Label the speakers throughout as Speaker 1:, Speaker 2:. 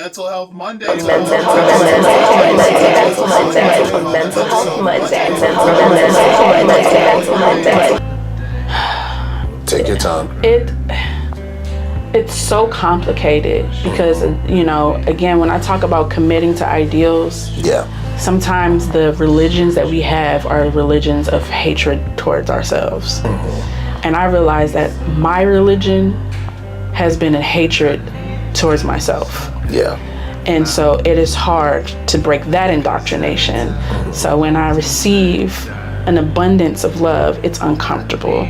Speaker 1: Mental Health Monday.
Speaker 2: Take your time.
Speaker 3: It's so complicated because, you know, again, when I talk about committing to ideals, sometimes the religions that we have are religions of hatred towards ourselves. And I realize that my religion has been a hatred towards myself. And so it is hard to break that indoctrination. So when I receive an abundance of love, it's uncomfortable.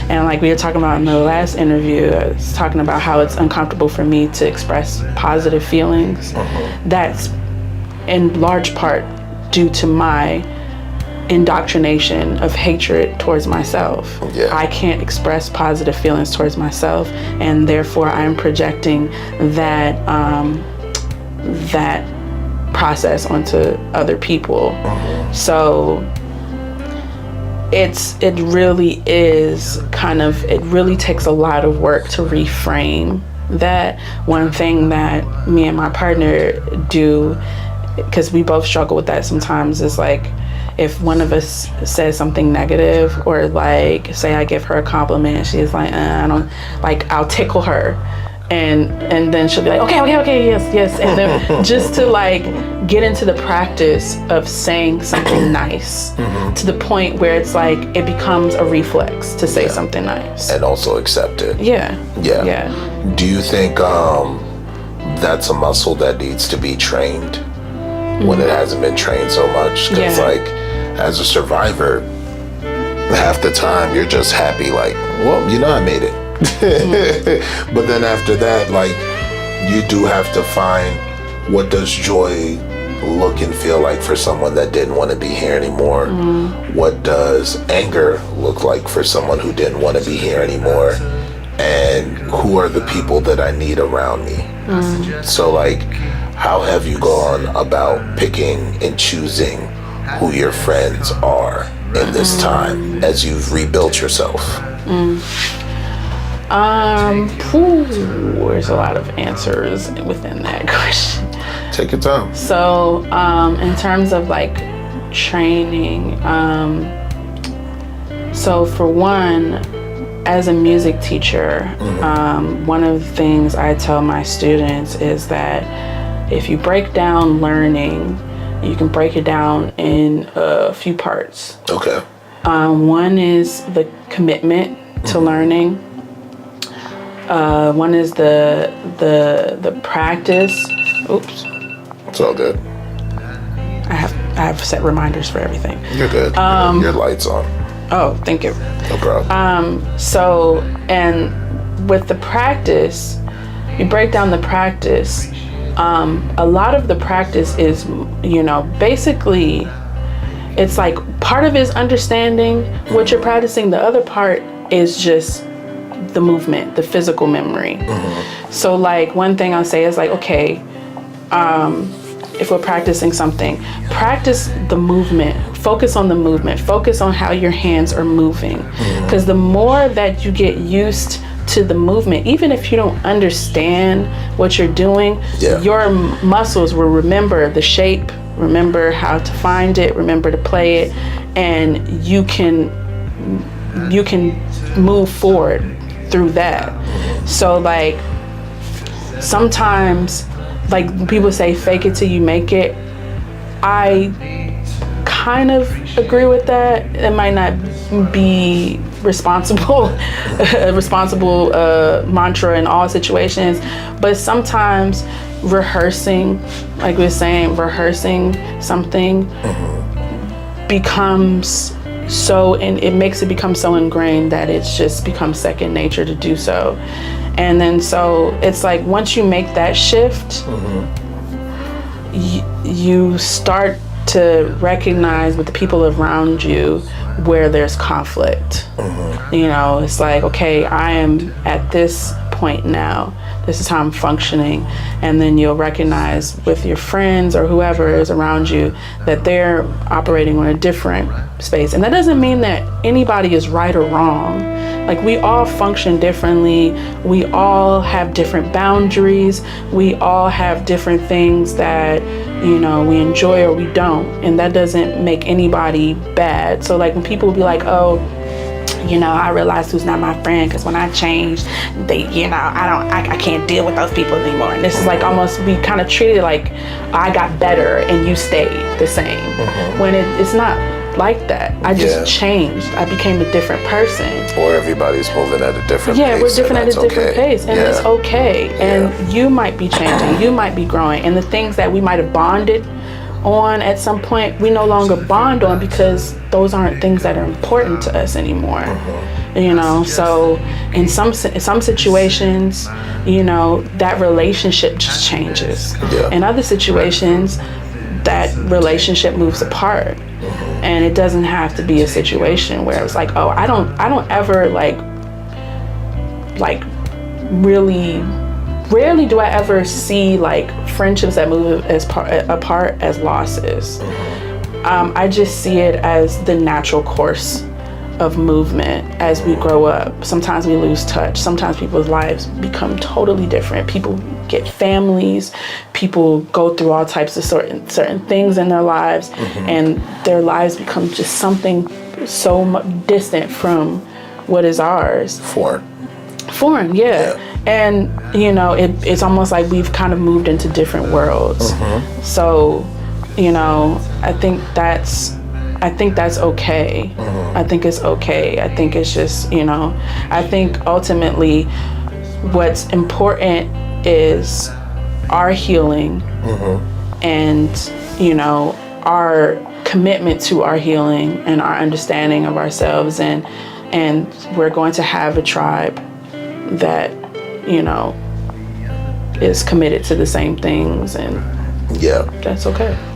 Speaker 3: And like we were talking about in the last interview, I was talking about how it's uncomfortable for me to express positive feelings. That's in large part due to my indoctrination of hatred towards myself. I can't express positive feelings towards myself, and therefore I'm projecting that that process onto other people. So it really takes a lot of work to reframe that. One thing that me and my partner do, because we both struggle with that sometimes, is like, if one of us says something negative, or like say I give her a compliment and she's like, I don't, like, I'll tickle her, and then she'll be like, okay, yes, and then just to like get into the practice of saying something nice to the point where it's like it becomes a reflex to say something nice
Speaker 2: and also accept it. Do you think that's a muscle that needs to be trained when it hasn't been trained so much? Because like, as a survivor, half the time you're just happy, like, well, you know, I made it. But then after that, like, you do have to find, what does joy look and feel like for someone that didn't want to be here anymore? What does anger look like for someone who didn't want to be here anymore? And who are the people that I need around me? So like, how have you gone about picking and choosing who your friends are in this time as you've rebuilt yourself?
Speaker 3: There's a lot of answers within that question.
Speaker 2: Take your time.
Speaker 3: So, in terms of like training, so for one, as a music teacher, one of the things I tell my students is that if you break down learning, you can break it down in a few parts.
Speaker 2: Okay.
Speaker 3: One is the commitment to learning. One is the practice. Oops.
Speaker 2: It's all good.
Speaker 3: I have set reminders for everything.
Speaker 2: You're good. Your light's on.
Speaker 3: Oh, thank you.
Speaker 2: No problem.
Speaker 3: So, and with the practice, you break down the practice. A lot of the practice is, you know, basically, it's like part of it is understanding what you're practicing. The other part is just the movement, the physical memory. So like, one thing I'll say is like, okay, if we're practicing something, practice the movement, focus on the movement, focus on how your hands are moving. Because the more that you get used to the movement, even if you don't understand what you're doing, your muscles will remember the shape, remember how to find it, remember to play it, and you can move forward through that. So like, sometimes, like, people say fake it till you make it. I kind of agree with that. It might not be responsible mantra in all situations, but sometimes rehearsing, like we were saying, rehearsing something becomes so, and it makes it become so ingrained that it's just becomes second nature to do so. And then so it's like, once you make that shift, you start to recognize with the people around you where there's conflict. You know, it's like, okay, I am at this point now. This is how I'm functioning. And then you'll recognize with your friends or whoever is around you that they're operating on a different space. And that doesn't mean that anybody is right or wrong. Like, we all function differently. We all have different boundaries. We all have different things that, you know, we enjoy or we don't. And that doesn't make anybody bad. So like when people be like, oh, you know, I realized who's not my friend because when I changed, they, you know, I can't deal with those people anymore. And this is like almost, we kind of treated like I got better and you stayed the same. When it's not like that. I just changed. I became a different person.
Speaker 2: Or everybody's moving at a different pace.
Speaker 3: Yeah, we're different at a different pace. And it's okay. And you might be changing. You might be growing. And the things that we might have bonded on at some point, we no longer bond on because those aren't things that are important to us anymore. You know, so in some situations, you know, that relationship just changes. In other situations, that relationship moves apart. And it doesn't have to be a situation where it's like, oh, I don't ever really rarely do I ever see like friendships that move apart as losses. I just see it as the natural course of movement as we grow up. Sometimes we lose touch. Sometimes people's lives become totally different. People get families. People go through all types of certain things in their lives, and their lives become just something so distant from what is ours. Foreign, yeah. And you know, it's almost like we've kind of moved into different worlds. So, you know, I think that's okay. I think it's okay. I think it's just, you know, I think ultimately what's important is our healing and, you know, our commitment to our healing and our understanding of ourselves, and we're going to have a tribe that, you know, is committed to the same things, and that's okay.